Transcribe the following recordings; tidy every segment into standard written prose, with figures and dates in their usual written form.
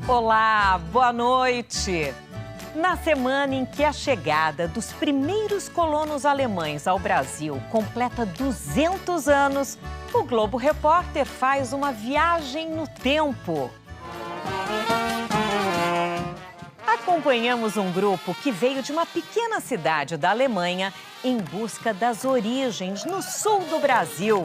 Olá, boa noite! Na semana em que a chegada dos primeiros colonos alemães ao Brasil completa 200 anos, o Globo Repórter faz uma viagem no tempo. Acompanhamos um grupo que veio de uma pequena cidade da Alemanha em busca das origens no sul do Brasil.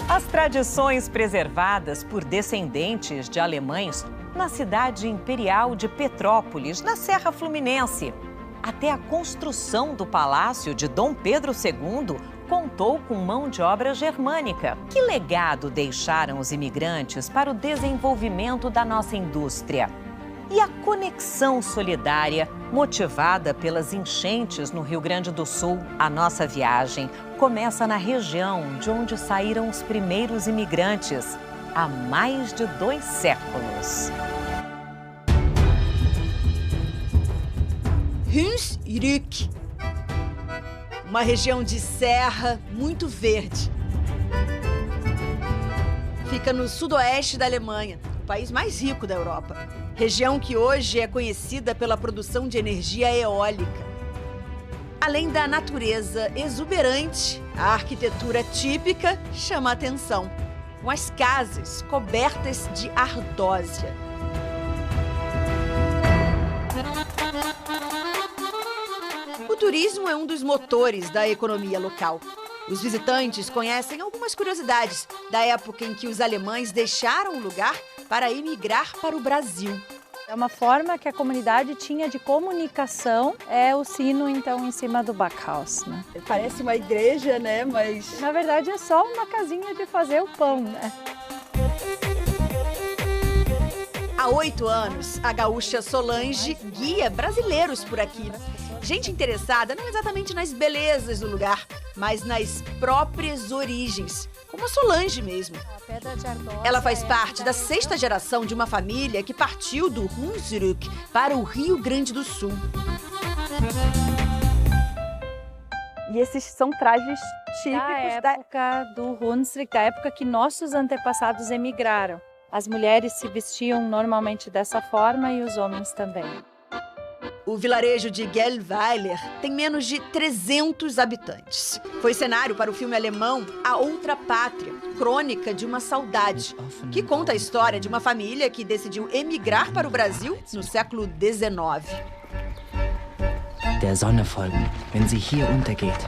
As tradições preservadas por descendentes de alemães na cidade imperial de Petrópolis, na Serra Fluminense. Até a construção do palácio de Dom Pedro II contou com mão de obra germânica. Que legado deixaram os imigrantes para o desenvolvimento da nossa indústria? E a conexão solidária, motivada pelas enchentes no Rio Grande do Sul, a nossa viagem começa na região de onde saíram os primeiros imigrantes, há mais de 2 séculos. Hunsrück, uma região de serra muito verde. Fica no sudoeste da Alemanha, o país mais rico da Europa. Região que hoje é conhecida pela produção de energia eólica. Além da natureza exuberante, a arquitetura típica chama a atenção, com as casas cobertas de ardósia. O turismo é um dos motores da economia local. Os visitantes conhecem algumas curiosidades da época em que os alemães deixaram o lugar para emigrar para o Brasil. É uma forma que a comunidade tinha de comunicação, é o sino, então, em cima do Backhaus, né? Parece uma igreja, né? Mas na verdade é só uma casinha de fazer o pão, né? Há 8 anos, a gaúcha Solange guia brasileiros por aqui. Gente interessada não exatamente nas belezas do lugar, mas nas próprias origens, como a Solange mesmo. Ela faz parte da 6ª geração de uma família que partiu do Hunsrück para o Rio Grande do Sul. E esses são trajes típicos da época do Hunsrück, da época que nossos antepassados emigraram. As mulheres se vestiam normalmente dessa forma e os homens também. O vilarejo de Gellweiler tem menos de 300 habitantes. Foi cenário para o filme alemão A Outra Pátria, Crônica de uma Saudade, que conta a história de uma família que decidiu emigrar para o Brasil no século XIX. Der Sonne folgen, wenn sie hier untergeht.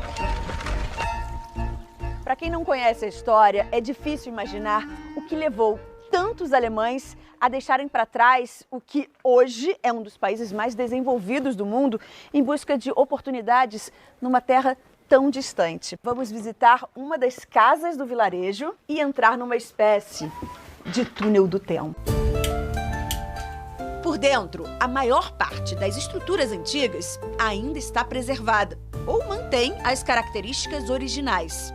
Para quem não conhece a história, é difícil imaginar o que levou tantos alemães a deixarem para trás o que hoje é um dos países mais desenvolvidos do mundo em busca de oportunidades numa terra tão distante. Vamos visitar uma das casas do vilarejo e entrar numa espécie de túnel do tempo. Por dentro, a maior parte das estruturas antigas ainda está preservada ou mantém as características originais.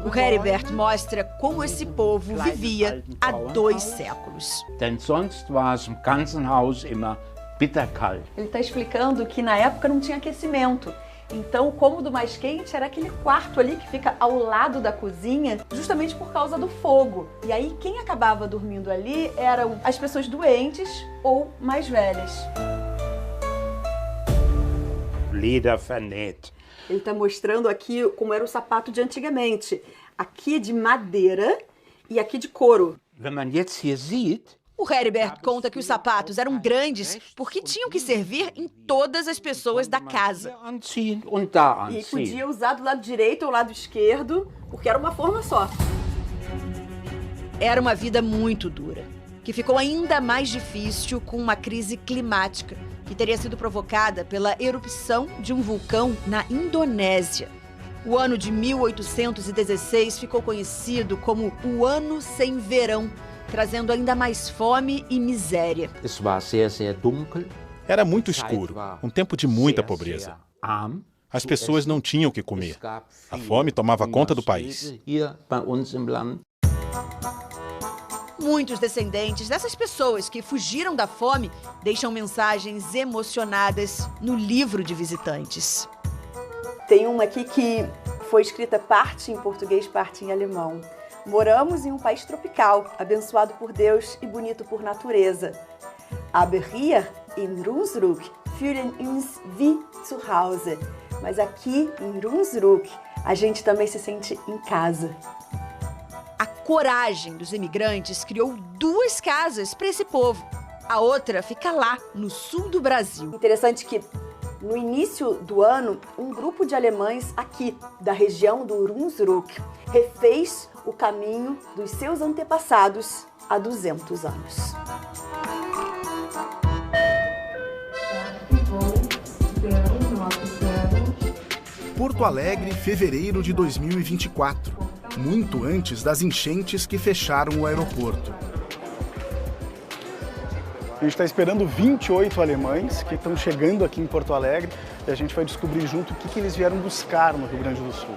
O Heribert mostra como esse povo vivia há 2 séculos. Denn sonst war es im ganzen Haus immer bitterkalt. Ele está explicando que na época não tinha aquecimento. Então o cômodo mais quente era aquele quarto ali que fica ao lado da cozinha, justamente por causa do fogo. E aí quem acabava dormindo ali eram as pessoas doentes ou mais velhas. Leder vernäht. Ele está mostrando aqui como era o sapato de antigamente. Aqui de madeira e aqui de couro. Wenn man jetzt hier sieht, o Heribert conta que os sapatos eram grandes porque tinham que servir em todas as pessoas da casa. E podia usar do lado direito ou lado esquerdo, porque era uma forma só. Era uma vida muito dura, que ficou ainda mais difícil com uma crise climática, que teria sido provocada pela erupção de um vulcão na Indonésia. O ano de 1816 ficou conhecido como o Ano Sem Verão, trazendo ainda mais fome e miséria. Era muito escuro, um tempo de muita pobreza. As pessoas não tinham o que comer. A fome tomava conta do país. Muitos descendentes dessas pessoas que fugiram da fome deixam mensagens emocionadas no livro de visitantes. Tem uma aqui que foi escrita parte em português, parte em alemão. Moramos em um país tropical, abençoado por Deus e bonito por natureza. Aber hier in Runsrück fühlen uns wie zu Hause. Mas aqui em Runsrück, a gente também se sente em casa. A coragem dos imigrantes criou 2 casas para esse povo. A outra fica lá, no sul do Brasil. Interessante que, no início do ano, um grupo de alemães aqui, da região do Runsrück, refez o caminho dos seus antepassados há 200 anos. Porto Alegre, fevereiro de 2024, muito antes das enchentes que fecharam o aeroporto. A gente está esperando 28 alemães que estão chegando aqui em Porto Alegre e a gente vai descobrir junto o que eles vieram buscar no Rio Grande do Sul.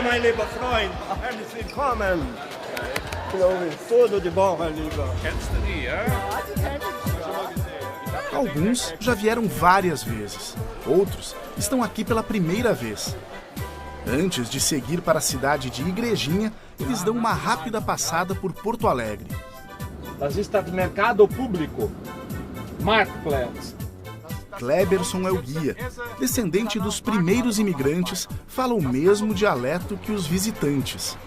Mein lieber Freund, herzlich willkommen. Tudo de bom, mein lieber. Alguns já vieram várias vezes, outros estão aqui pela primeira vez. Antes de seguir para a cidade de Igrejinha, eles dão uma rápida passada por Porto Alegre. Das ist das Mercado Público, Marktplatz. Kleberson é o guia. Descendente dos primeiros imigrantes, fala o mesmo dialeto que os visitantes.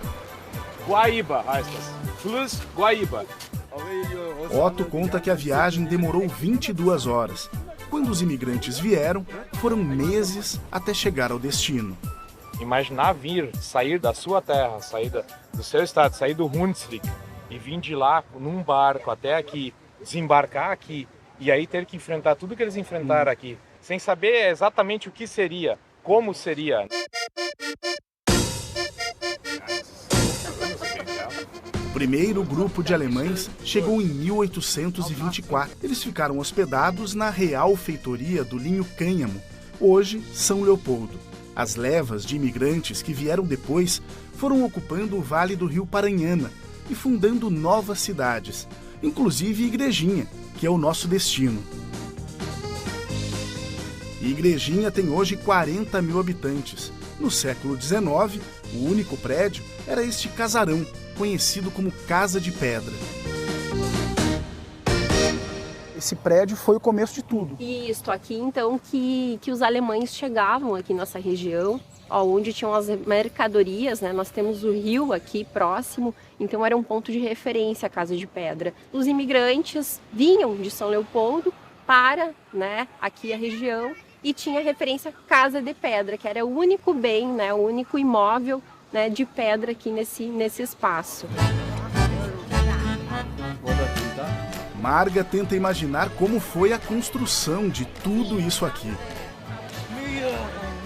Guaíba, heißt das. Fluss Guaíba. Otto conta que a viagem demorou 22 horas. Quando os imigrantes vieram, foram meses até chegar ao destino. Imaginar sair da sua terra, sair do seu estado, sair do Hunsrück e vir de lá num barco até aqui, desembarcar aqui e aí ter que enfrentar tudo que eles enfrentaram aqui, sem saber exatamente o que seria, como seria. O primeiro grupo de alemães chegou em 1824. Eles ficaram hospedados na Real Feitoria do Linho Cânhamo, hoje São Leopoldo. As levas de imigrantes que vieram depois foram ocupando o Vale do Rio Paranhana e fundando novas cidades, inclusive Igrejinha, que é o nosso destino. Igrejinha tem hoje 40 mil habitantes. No século XIX, o único prédio era este casarão, conhecido como Casa de Pedra. Esse prédio foi o começo de tudo. Isso, aqui então que os alemães chegavam aqui nessa região, onde tinham as mercadorias, né? Nós temos o rio aqui próximo, então era um ponto de referência a Casa de Pedra. Os imigrantes vinham de São Leopoldo para, né, aqui a região e tinha referência Casa de Pedra, que era o único bem, né, o único imóvel, né, de pedra aqui nesse espaço. Marga tenta imaginar como foi a construção de tudo isso aqui.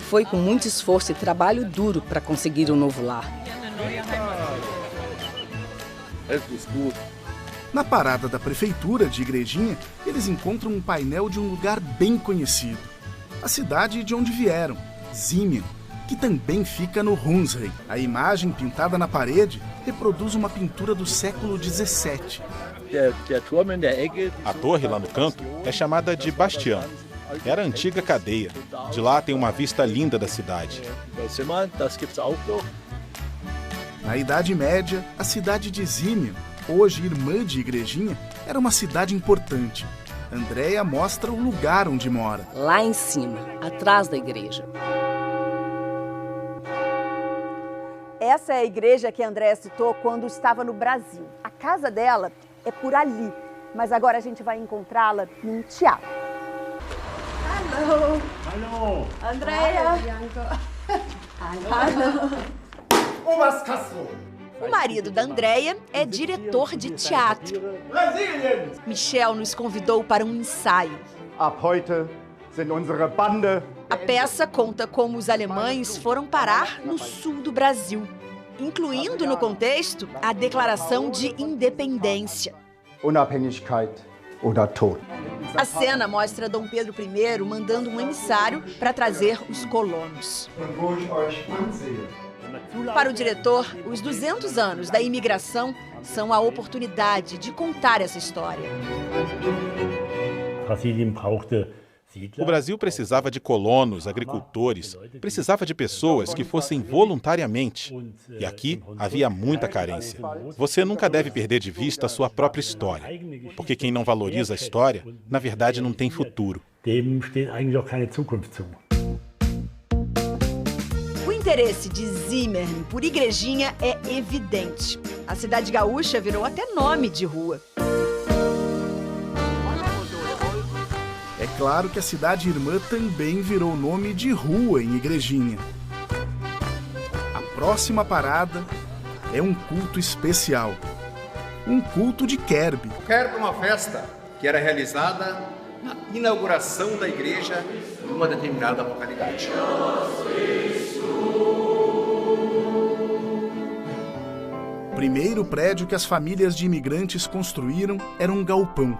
Foi com muito esforço e trabalho duro para conseguir um novo lar. Na parada da prefeitura de Igrejinha, eles encontram um painel de um lugar bem conhecido. A cidade de onde vieram, Zimmern, que também fica no Hunsrück. A imagem pintada na parede reproduz uma pintura do século XVII. A torre lá no canto é chamada de Bastião. Era a antiga cadeia. De lá tem uma vista linda da cidade. Na Idade Média, a cidade de Zimmern, hoje irmã de Igrejinha, era uma cidade importante. Andréia mostra o lugar onde mora. Lá em cima, atrás da igreja. Essa é a igreja que a Andréia citou quando estava no Brasil. A casa dela é por ali, mas agora a gente vai encontrá-la num teatro. Hallo! Hallo! Andréia! Hallo! Oberst Castro! O marido da Andréia é diretor de teatro. Michel nos convidou para um ensaio. Ab heute sind unsere Bande. A peça conta como os alemães foram parar no sul do Brasil, incluindo no contexto a Declaração de Independência. Unabhängigkeit oder Tod. A cena mostra Dom Pedro I mandando um emissário para trazer os colonos. Para o diretor, os 200 anos da imigração são a oportunidade de contar essa história. Brasilien brauchte O Brasil precisava de colonos, agricultores, precisava de pessoas que fossem voluntariamente. E aqui havia muita carência. Você nunca deve perder de vista a sua própria história, porque quem não valoriza a história, na verdade, não tem futuro. O interesse de Zimmern por Igrejinha é evidente. A cidade gaúcha virou até nome de rua. É claro que a cidade irmã também virou nome de rua em Igrejinha. A próxima parada é um culto especial. Um culto de Kerb. Kerb é uma festa que era realizada na inauguração da igreja em uma determinada localidade. O primeiro prédio que as famílias de imigrantes construíram era um galpão.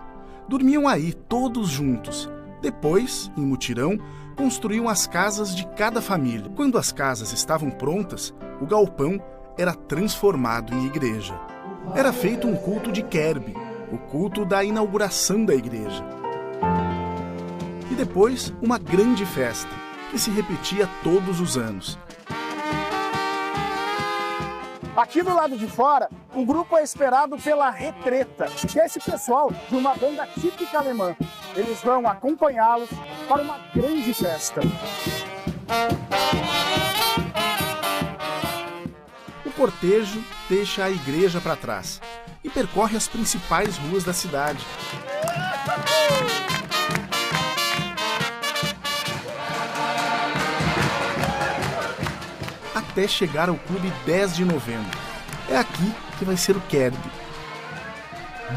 Dormiam aí, todos juntos. Depois, em mutirão, construíam as casas de cada família. Quando as casas estavam prontas, o galpão era transformado em igreja. Era feito um culto de Kerb, o culto da inauguração da igreja. E depois, uma grande festa, que se repetia todos os anos. Aqui do lado de fora, o grupo é esperado pela Retreta, que é esse pessoal de uma banda típica alemã. Eles vão acompanhá-los para uma grande festa. O cortejo deixa a igreja para trás e percorre as principais ruas da cidade. Até chegar ao Clube 10 de Novembro. É aqui que vai ser o Kerb.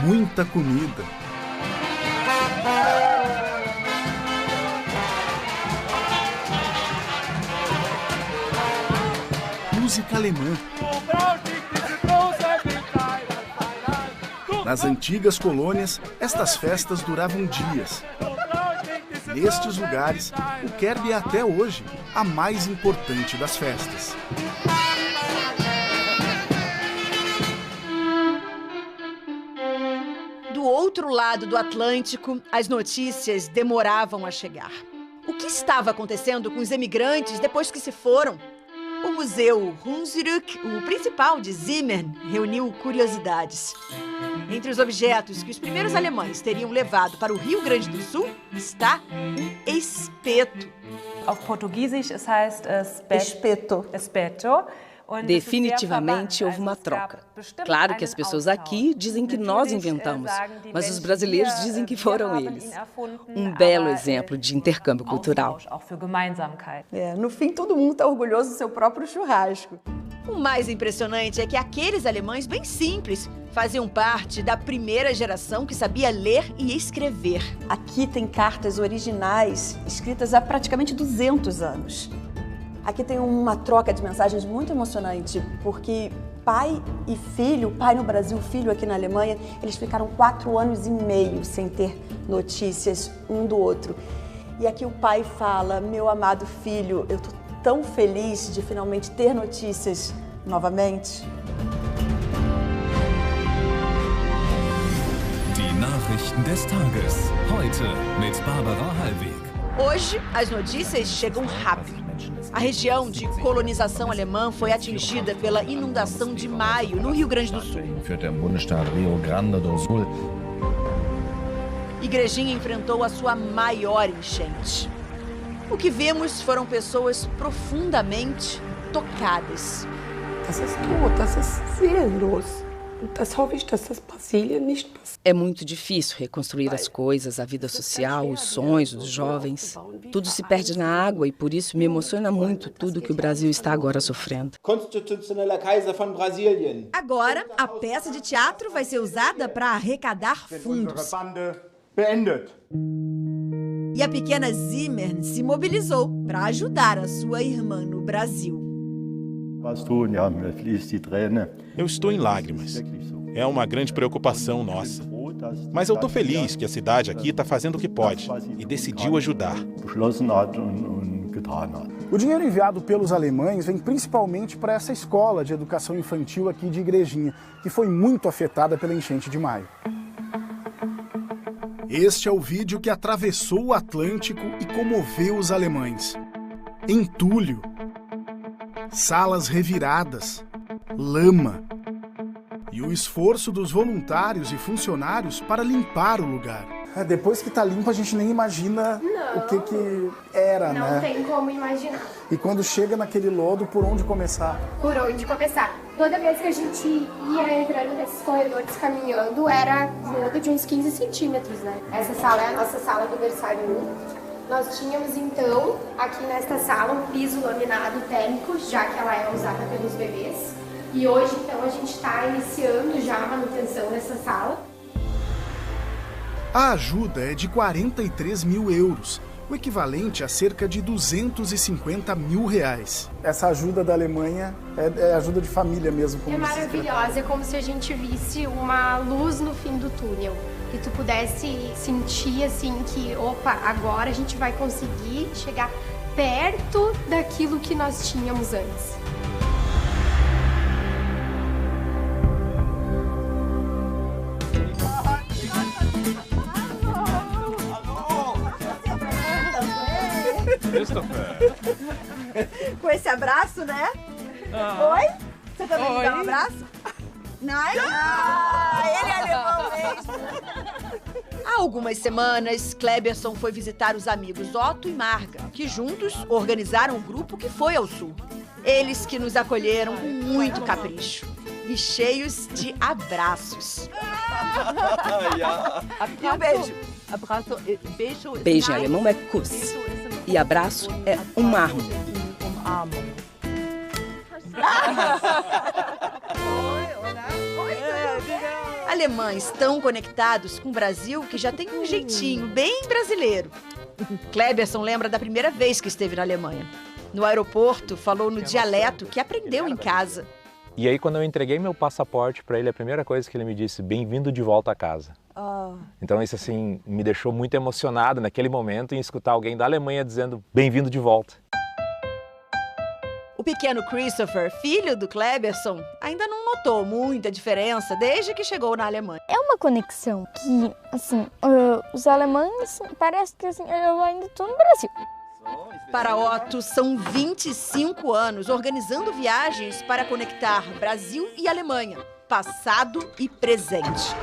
Muita comida. Música alemã. Nas antigas colônias, estas festas duravam dias. Nestes lugares, o Kerb é até hoje a mais importante das festas. Do outro lado do Atlântico, as notícias demoravam a chegar. O que estava acontecendo com os emigrantes depois que se foram? O Museu Hunsrück, o principal de Zimmern, reuniu curiosidades. Entre os objetos que os primeiros alemães teriam levado para o Rio Grande do Sul está um espeto. Auf Portugiesisch es heißt espeto. Espeto. Definitivamente houve uma troca. Claro que as pessoas aqui dizem que nós inventamos, mas os brasileiros dizem que foram eles. Um belo exemplo de intercâmbio cultural. No fim, todo mundo está orgulhoso do seu próprio churrasco. O mais impressionante é que aqueles alemães bem simples faziam parte da primeira geração que sabia ler e escrever. Aqui tem cartas originais escritas há praticamente 200 anos. Aqui tem uma troca de mensagens muito emocionante, porque pai e filho, pai no Brasil, filho aqui na Alemanha, eles ficaram 4 anos e meio sem ter notícias um do outro. E aqui o pai fala: meu amado filho, eu tô tão feliz de finalmente ter notícias novamente. Die Nachrichten des Tages. Heute mit Barbara Hallweg. Hoje, as notícias chegam rápido. A região de colonização alemã foi atingida pela inundação de maio, no Rio Grande do Sul. Igrejinha enfrentou a sua maior enchente. O que vimos foram pessoas profundamente tocadas. É muito difícil reconstruir as coisas, a vida social, os sonhos dos jovens. Tudo se perde na água e por isso me emociona muito tudo que o Brasil está agora sofrendo. Agora, a peça de teatro vai ser usada para arrecadar fundos. E a pequena Zimmern se mobilizou para ajudar a sua irmã no Brasil. Eu estou em lágrimas. É uma grande preocupação nossa. Mas eu estou feliz que a cidade aqui está fazendo o que pode e decidiu ajudar. O dinheiro enviado pelos alemães vem principalmente para essa escola de educação infantil aqui de Igrejinha, que foi muito afetada pela enchente de maio. Este é o vídeo que atravessou o Atlântico e comoveu os alemães. Entulho, salas reviradas, lama e o esforço dos voluntários e funcionários para limpar o lugar. Depois que tá limpo, a gente nem imagina o que era, não né? Não tem como imaginar. E quando chega naquele lodo, por onde começar? Por onde começar. Toda vez que a gente ia entrando nesses corredores caminhando, era lodo de uns 15 centímetros, né? Essa sala é a nossa sala do berçário 1. Nós tínhamos, então, aqui nesta sala, um piso laminado térmico, já que ela é usada pelos bebês. E hoje, então, a gente está iniciando já a manutenção dessa sala. A ajuda é de 43 mil euros, o equivalente a cerca de 250 mil reais. Essa ajuda da Alemanha é ajuda de família mesmo. Como é maravilhosa, é como se a gente visse uma luz no fim do túnel. Que tu pudesse sentir assim que, opa, agora a gente vai conseguir chegar perto daquilo que nós tínhamos antes. Com esse abraço, né? Oi? Você também me dá um abraço? Não? Ele é alemão mesmo. Há algumas semanas, Kleberson foi visitar os amigos Otto e Marga, que juntos organizaram um grupo que foi ao sul. Eles que nos acolheram com muito capricho e cheios de abraços. E um beijo. Beijo em alemão é Kuss. E abraço é Umarmung. Alemães tão conectados com o Brasil que já tem um jeitinho bem brasileiro. Kleberson lembra da primeira vez que esteve na Alemanha. No aeroporto, falou no dialeto que aprendeu em casa. E aí, quando eu entreguei meu passaporte para ele, a primeira coisa que ele me disse, bem-vindo de volta a casa. Então isso assim me deixou muito emocionado naquele momento em escutar alguém da Alemanha dizendo bem-vindo de volta. O pequeno Christopher, filho do Kleberson, ainda não notou muita diferença desde que chegou na Alemanha. É uma conexão que, assim, os alemães parece que assim, eu ainda estou no Brasil. Para Otto, são 25 anos organizando viagens para conectar Brasil e Alemanha, passado e presente.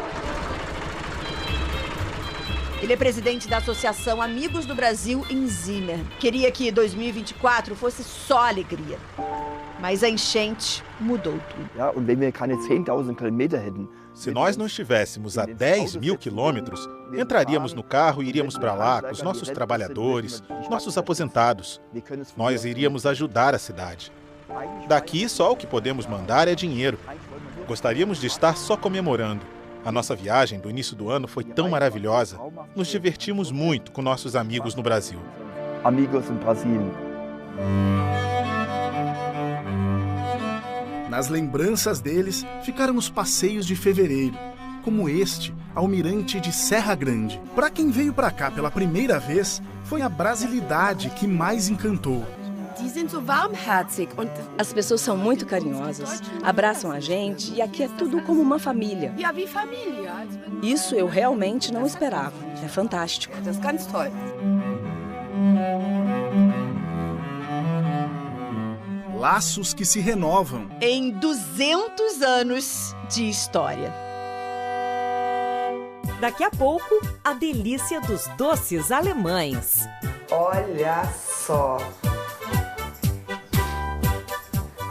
Ele é presidente da Associação Amigos do Brasil em Zimmer. Queria que 2024 fosse só alegria. Mas a enchente mudou tudo. Se nós não estivéssemos a 10 mil quilômetros, entraríamos no carro e iríamos para lá com os nossos trabalhadores, nossos aposentados. Nós iríamos ajudar a cidade. Daqui, só o que podemos mandar é dinheiro. Gostaríamos de estar só comemorando. A nossa viagem do início do ano foi tão maravilhosa. Nos divertimos muito com nossos amigos no Brasil. Amigos no Brasil. Nas lembranças deles ficaram os passeios de fevereiro, como este, Almirante de Serra Grande. Para quem veio para cá pela primeira vez, foi a brasilidade que mais encantou. As pessoas são muito carinhosas, abraçam a gente e aqui é tudo como uma família. Isso eu realmente não esperava. É fantástico. Laços que se renovam. Em 200 anos de história. Daqui a pouco, a delícia dos doces alemães. Olha só.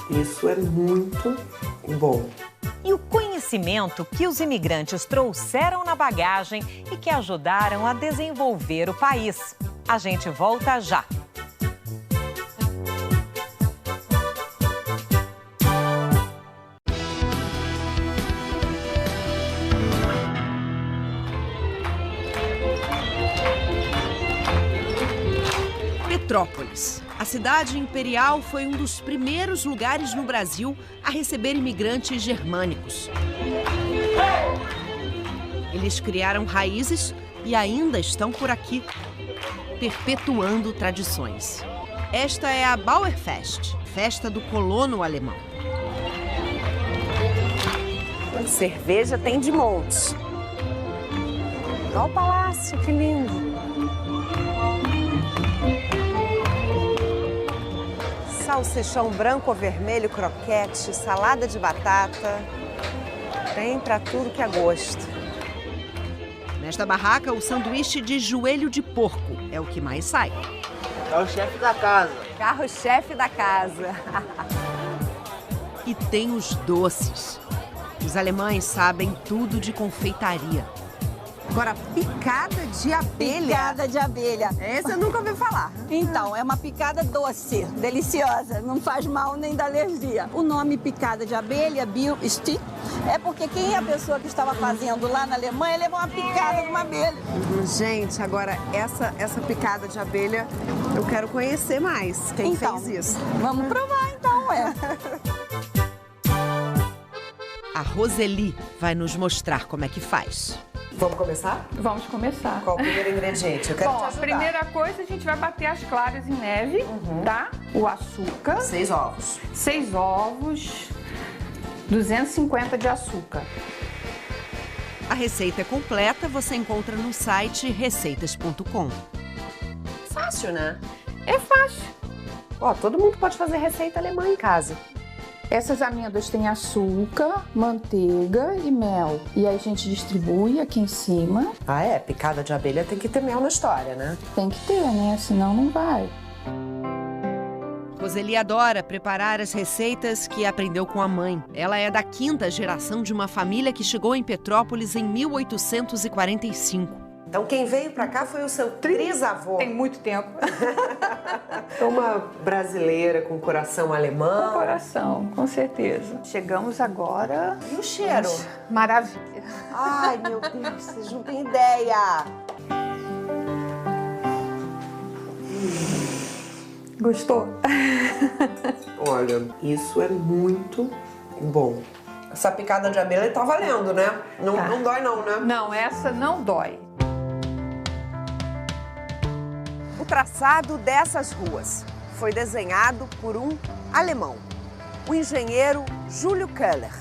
Isso é muito bom. E o conhecimento que os imigrantes trouxeram na bagagem e que ajudaram a desenvolver o país. A gente volta já. Petrópolis. A cidade imperial foi um dos primeiros lugares no Brasil a receber imigrantes germânicos. Eles criaram raízes e ainda estão por aqui, perpetuando tradições. Esta é a Bauerfest, festa do colono alemão. Cerveja tem de monte. Olha o palácio, que lindo. Salsichão branco ou vermelho, croquete, salada de batata. Tem pra tudo que é gosto. Nesta barraca, o sanduíche de joelho de porco é o que mais sai. Carro-chefe da casa. Carro-chefe da casa. E tem os doces. Os alemães sabem tudo de confeitaria. Agora, picada de abelha. Picada de abelha. Essa eu nunca ouvi falar. Então, é uma picada doce, deliciosa, não faz mal nem dá alergia. O nome picada de abelha, Biestick, é porque quem é a pessoa que estava fazendo lá na Alemanha levou uma picada de uma abelha. Gente, agora essa picada de abelha eu quero conhecer mais. Quem fez isso? Vamos provar então, A Roseli vai nos mostrar como é que faz. Vamos começar? Vamos começar. Qual o primeiro ingrediente? Eu quero te Bom, ajudar. a primeira coisa, a gente vai bater as claras em neve, tá? O açúcar. 6 ovos. 6 ovos, 250 de açúcar. A receita é completa, você encontra no site receitas.com. Fácil, né? É fácil. Ó, todo mundo pode fazer receita alemã em casa. Essas amêndoas têm açúcar, manteiga e mel. E aí a gente distribui aqui em cima. Ah, é? Picada de abelha tem que ter mel na história, né? Tem que ter, né? Senão não vai. Roseli adora preparar as receitas que aprendeu com a mãe. Ela é da 5ª geração de uma família que chegou em Petrópolis em 1845. Então quem veio pra cá foi o seu trisavô. Tem muito tempo. Uma brasileira com coração alemão. Com coração, com certeza. Chegamos agora. E o cheiro? Maravilha. Ai, meu Deus, vocês não têm ideia. Gostou? Olha, isso é muito bom. Essa picada de abelha tá valendo, né? Não dói não, né? Não, essa não dói. O traçado dessas ruas foi desenhado por um alemão, o engenheiro Júlio Keller,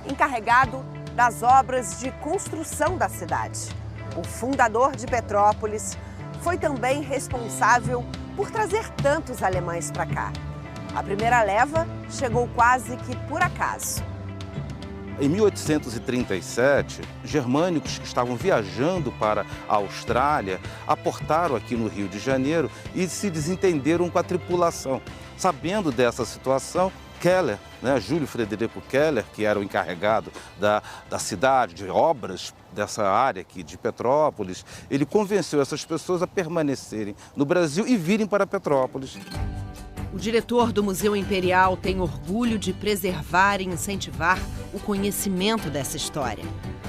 encarregado das obras de construção da cidade. O fundador de Petrópolis foi também responsável por trazer tantos alemães para cá. A primeira leva chegou quase que por acaso. Em 1837, germânicos que estavam viajando para a Austrália aportaram aqui no Rio de Janeiro e se desentenderam com a tripulação. Sabendo dessa situação, Keller, Júlio Frederico Keller, que era o encarregado da cidade, de obras dessa área aqui de Petrópolis, ele convenceu essas pessoas a permanecerem no Brasil e virem para Petrópolis. O diretor do Museu Imperial tem orgulho de preservar e incentivar o conhecimento dessa história.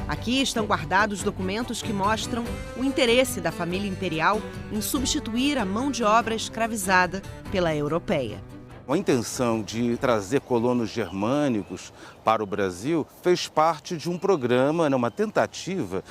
Aqui estão guardados documentos que mostram o interesse da família imperial em substituir a mão de obra escravizada pela europeia. A intenção de trazer colonos germânicos para o Brasil fez parte de um programa, uma tentativa,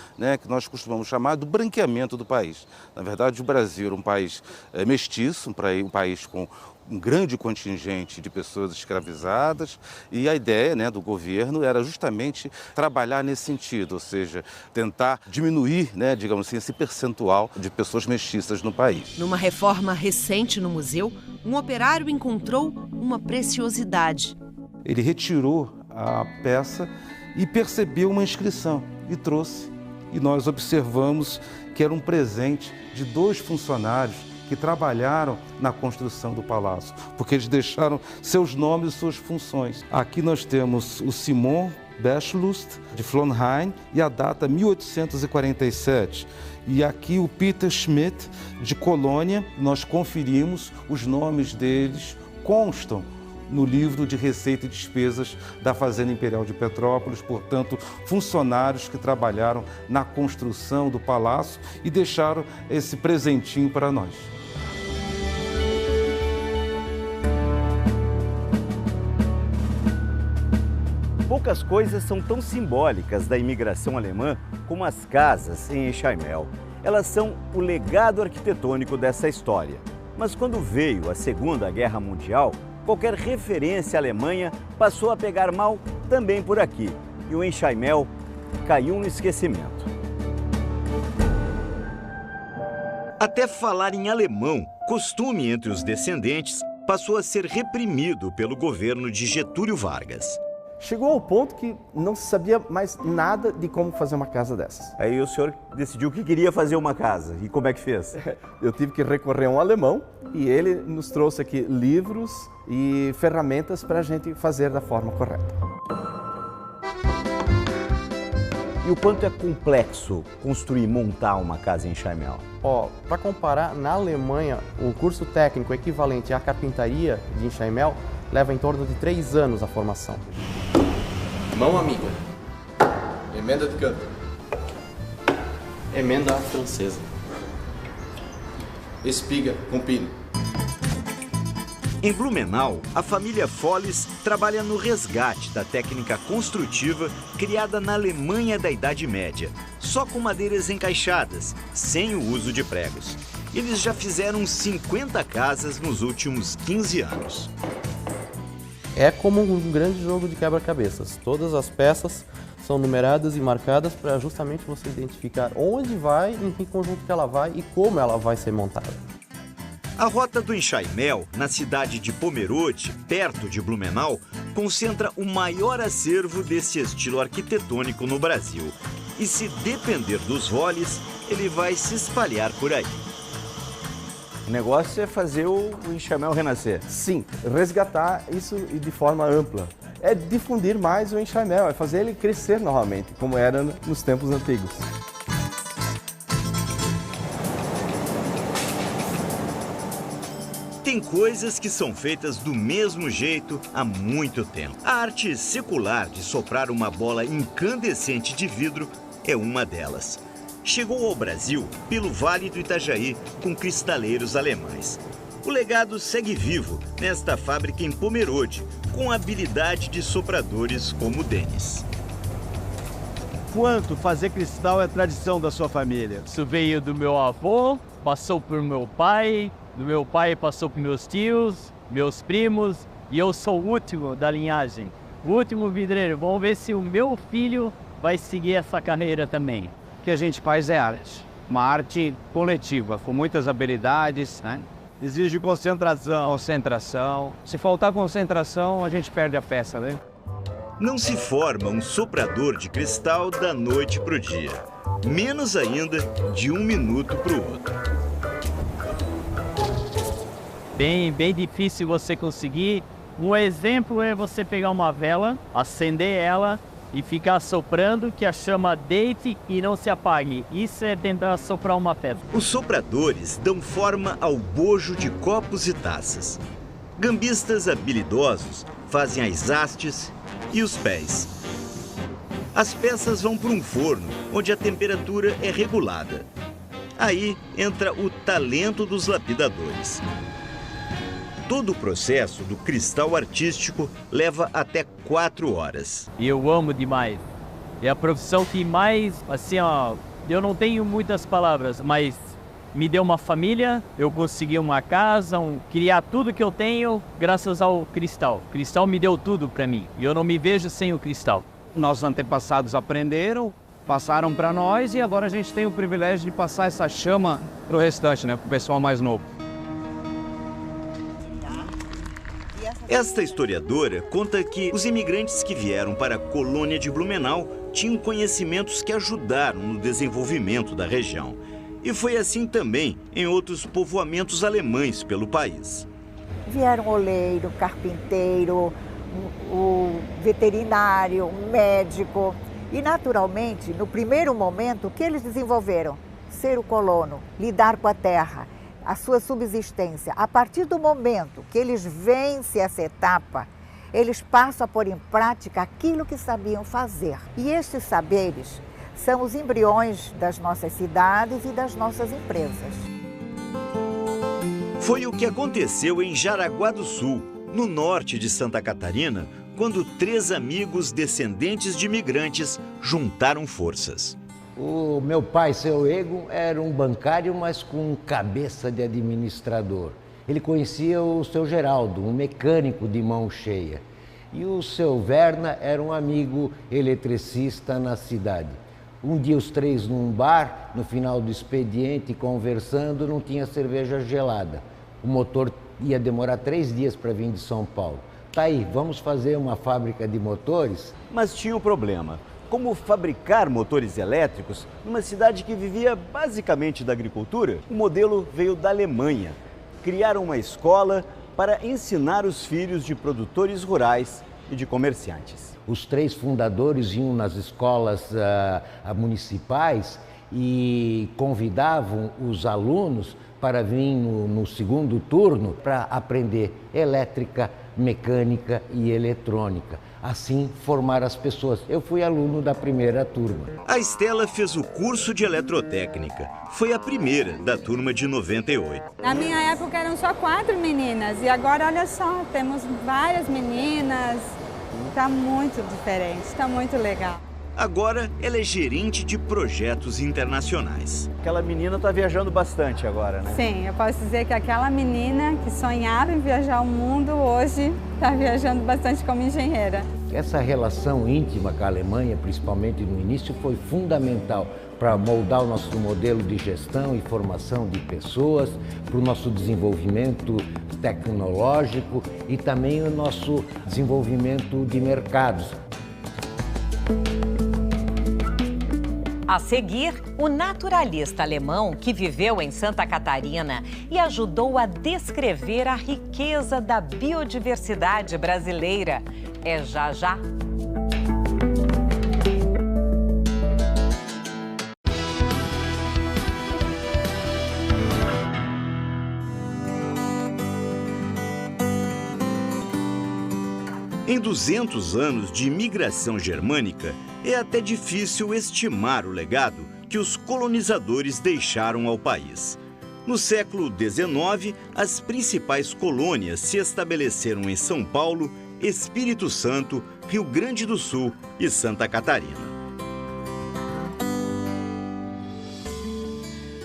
que nós costumamos chamar do branqueamento do país. Na verdade, o Brasil era um país mestiço, um país com um grande contingente de pessoas escravizadas, e a ideia do governo era justamente trabalhar nesse sentido, ou seja, tentar diminuir, digamos assim, esse percentual de pessoas mestiças no país. Numa reforma recente no museu, um operário encontrou uma preciosidade. Ele retirou a peça e percebeu uma inscrição e trouxe. E nós observamos que era um presente de 2 funcionários que trabalharam na construção do palácio, porque eles deixaram seus nomes e suas funções. Aqui nós temos o Simon Bechlust, de Flonheim, e a data 1847. E aqui o Peter Schmidt, de Colônia. Nós conferimos, os nomes deles constam no livro de Receita e Despesas da Fazenda Imperial de Petrópolis, portanto, funcionários que trabalharam na construção do palácio e deixaram esse presentinho para nós. Poucas coisas são tão simbólicas da imigração alemã como as casas em Enxaimel. Elas são o legado arquitetônico dessa história. Mas quando veio a Segunda Guerra Mundial, qualquer referência à Alemanha passou a pegar mal também por aqui. E o Enxaimel caiu no esquecimento. Até falar em alemão, costume entre os descendentes, passou a ser reprimido pelo governo de Getúlio Vargas. Chegou ao ponto que não se sabia mais nada de como fazer uma casa dessas. Aí o senhor decidiu que queria fazer uma casa. E como é que fez? Eu tive que recorrer a um alemão e ele nos trouxe aqui livros e ferramentas para a gente fazer da forma correta. E o quanto é complexo construir e montar uma casa em Chaimel? Para comparar, na Alemanha, um curso técnico equivalente à carpintaria de Chaimel leva em torno de 3 anos a formação. Mão amiga. Emenda de canto. Emenda francesa. Espiga com pino. Em Blumenau, a família Folles trabalha no resgate da técnica construtiva criada na Alemanha da Idade Média, só com madeiras encaixadas, sem o uso de pregos. Eles já fizeram 50 casas nos últimos 15 anos. É como um grande jogo de quebra-cabeças. Todas as peças são numeradas e marcadas para justamente você identificar onde vai, em que conjunto que ela vai e como ela vai ser montada. A Rota do Enxaimel, na cidade de Pomerode, perto de Blumenau, concentra o maior acervo desse estilo arquitetônico no Brasil. E se depender dos Folles, ele vai se espalhar por aí. O negócio é fazer o enxaimel renascer. Sim, resgatar isso de forma ampla. É difundir mais o enxaimel, é fazer ele crescer novamente, como era nos tempos antigos. Tem coisas que são feitas do mesmo jeito há muito tempo. A arte secular de soprar uma bola incandescente de vidro é uma delas. Chegou ao Brasil pelo Vale do Itajaí com cristaleiros alemães. O legado segue vivo nesta fábrica em Pomerode, com a habilidade de sopradores como o Denis. Quanto fazer cristal é tradição da sua família? Isso veio do meu avô, passou por meu pai, do meu pai passou por meus tios, meus primos, e eu sou o último da linhagem. O último vidreiro. Vamos ver se o meu filho vai seguir essa carreira também. O que a gente faz é arte. Uma arte coletiva, com muitas habilidades, né? Exige concentração. Se faltar concentração, a gente perde a peça, né? Não se forma um soprador de cristal da noite para o dia. Menos ainda de um minuto para o outro. Bem difícil você conseguir. Um exemplo é você pegar uma vela, acender ela e ficar soprando, que a chama deite e não se apague. Isso é tentar soprar uma pedra. Os sopradores dão forma ao bojo de copos e taças. Gambistas habilidosos fazem as hastes e os pés. As peças vão para um forno, onde a temperatura é regulada. Aí entra o talento dos lapidadores. Todo o processo do cristal artístico leva até 4 horas. E eu amo demais. É a profissão que mais, assim, eu não tenho muitas palavras, mas me deu uma família, eu consegui uma casa, criar tudo que eu tenho graças ao cristal. O cristal me deu tudo para mim e eu não me vejo sem o cristal. Nossos antepassados aprenderam, passaram para nós e agora a gente tem o privilégio de passar essa chama para o restante, né, para o pessoal mais novo. Esta historiadora conta que os imigrantes que vieram para a colônia de Blumenau tinham conhecimentos que ajudaram no desenvolvimento da região. E foi assim também em outros povoamentos alemães pelo país. Vieram oleiro, carpinteiro, o veterinário, o médico. E, naturalmente, no primeiro momento, o que eles desenvolveram? Ser o colono, lidar com a terra, a sua subsistência. A partir do momento que eles vencem essa etapa, eles passam a pôr em prática aquilo que sabiam fazer. E estes saberes são os embriões das nossas cidades e das nossas empresas. Foi o que aconteceu em Jaraguá do Sul, no norte de Santa Catarina, quando 3 amigos descendentes de imigrantes juntaram forças. O meu pai, seu Ego, era um bancário, mas com cabeça de administrador. Ele conhecia o seu Geraldo, um mecânico de mão cheia. E o seu Verna era um amigo eletricista na cidade. Um dia os três num bar, no final do expediente, conversando, não tinha cerveja gelada. O motor ia demorar 3 dias para vir de São Paulo. Tá aí, vamos fazer uma fábrica de motores? Mas tinha um problema. Como fabricar motores elétricos numa cidade que vivia basicamente da agricultura? O modelo veio da Alemanha. Criaram uma escola para ensinar os filhos de produtores rurais e de comerciantes. Os 3 fundadores iam nas escolas municipais e convidavam os alunos para vir no segundo turno para aprender elétrica, mecânica e eletrônica. Assim, formar as pessoas. Eu fui aluno da primeira turma. A Estela fez o curso de eletrotécnica. Foi a primeira da turma de 98. Na minha época eram só 4 meninas e agora, olha só, temos várias meninas. Está muito diferente, está muito legal. Agora ela é gerente de projetos internacionais. Aquela menina está viajando bastante agora, né? Sim, eu posso dizer que aquela menina que sonhava em viajar o mundo, hoje está viajando bastante como engenheira. Essa relação íntima com a Alemanha, principalmente no início, foi fundamental para moldar o nosso modelo de gestão e formação de pessoas, para o nosso desenvolvimento tecnológico e também o nosso desenvolvimento de mercados. A seguir, o naturalista alemão que viveu em Santa Catarina e ajudou a descrever a riqueza da biodiversidade brasileira. É já já. Em 200 anos de imigração germânica, é até difícil estimar o legado que os colonizadores deixaram ao país. No século XIX, as principais colônias se estabeleceram em São Paulo, Espírito Santo, Rio Grande do Sul e Santa Catarina.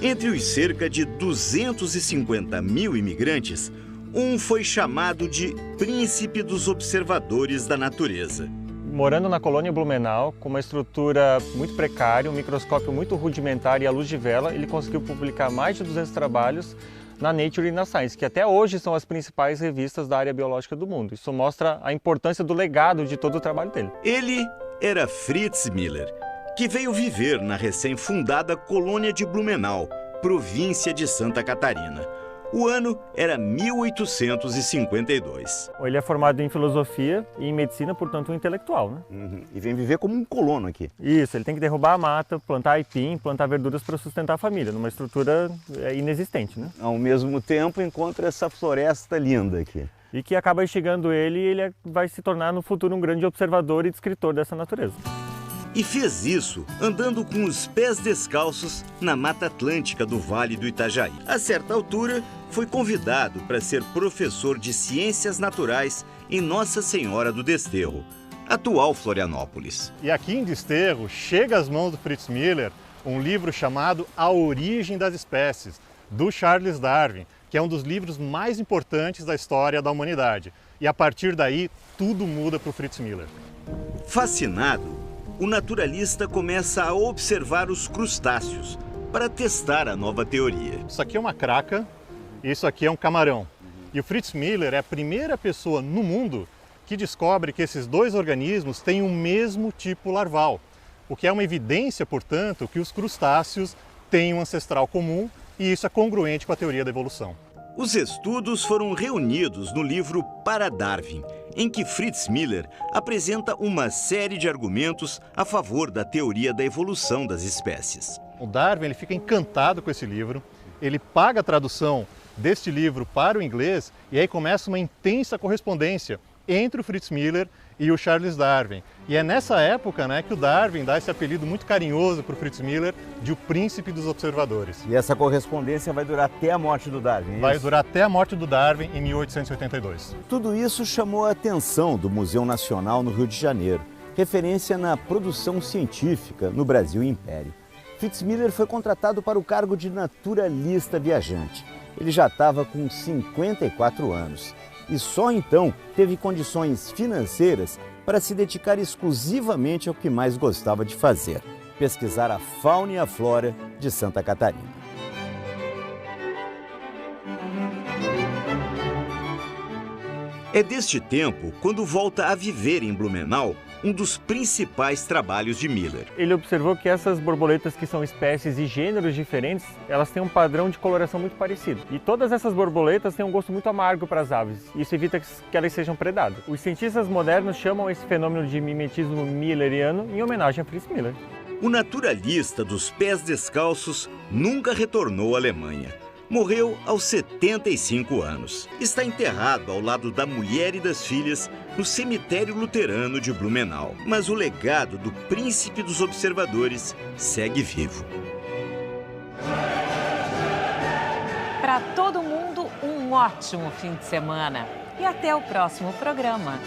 Entre os cerca de 250 mil imigrantes, um foi chamado de Príncipe dos Observadores da Natureza. Morando na colônia Blumenau, com uma estrutura muito precária, um microscópio muito rudimentar e a luz de vela, ele conseguiu publicar mais de 200 trabalhos na Nature e na Science, que até hoje são as principais revistas da área biológica do mundo. Isso mostra a importância do legado de todo o trabalho dele. Ele era Fritz Miller, que veio viver na recém-fundada colônia de Blumenau, província de Santa Catarina. O ano era 1852. Ele é formado em filosofia e em medicina, portanto, um intelectual, né? E vem viver como um colono aqui. Isso, ele tem que derrubar a mata, plantar aipim, plantar verduras para sustentar a família, numa estrutura inexistente, né? Ao mesmo tempo, encontra essa floresta linda aqui. E que acaba instigando ele e ele vai se tornar no futuro um grande observador e descritor dessa natureza. E fez isso andando com os pés descalços na Mata Atlântica do Vale do Itajaí. A certa altura, foi convidado para ser professor de Ciências Naturais em Nossa Senhora do Desterro, atual Florianópolis. E aqui em Desterro chega às mãos do Fritz Miller um livro chamado A Origem das Espécies, do Charles Darwin, que é um dos livros mais importantes da história da humanidade. E a partir daí, tudo muda para o Fritz Miller. Fascinado, o naturalista começa a observar os crustáceos para testar a nova teoria. Isso aqui é uma craca, isso aqui é um camarão. E o Fritz Miller é a primeira pessoa no mundo que descobre que esses 2 organismos têm o mesmo tipo larval, o que é uma evidência, portanto, que os crustáceos têm um ancestral comum e isso é congruente com a teoria da evolução. Os estudos foram reunidos no livro Para Darwin, em que Fritz Miller apresenta uma série de argumentos a favor da teoria da evolução das espécies. O Darwin ele fica encantado com esse livro, ele paga a tradução deste livro para o inglês e aí começa uma intensa correspondência entre o Fritz Miller e o Charles Darwin. E é nessa época, né, que o Darwin dá esse apelido muito carinhoso para o Fritz Miller de o Príncipe dos Observadores. E essa correspondência vai durar até a morte do Darwin, Vai durar até a morte do Darwin em 1882. Tudo isso chamou a atenção do Museu Nacional no Rio de Janeiro, referência na produção científica no Brasil Império. Fritz Miller foi contratado para o cargo de naturalista viajante. Ele já estava com 54 anos. E só então teve condições financeiras para se dedicar exclusivamente ao que mais gostava de fazer, pesquisar a fauna e a flora de Santa Catarina. É deste tempo quando volta a viver em Blumenau um dos principais trabalhos de Miller. Ele observou que essas borboletas, que são espécies e gêneros diferentes, elas têm um padrão de coloração muito parecido. E todas essas borboletas têm um gosto muito amargo para as aves. Isso evita que elas sejam predadas. Os cientistas modernos chamam esse fenômeno de mimetismo milleriano em homenagem a Fritz Miller. O naturalista dos pés descalços nunca retornou à Alemanha. Morreu aos 75 anos. Está enterrado ao lado da mulher e das filhas no cemitério luterano de Blumenau. Mas o legado do príncipe dos observadores segue vivo. Para todo mundo, um ótimo fim de semana. E até o próximo programa.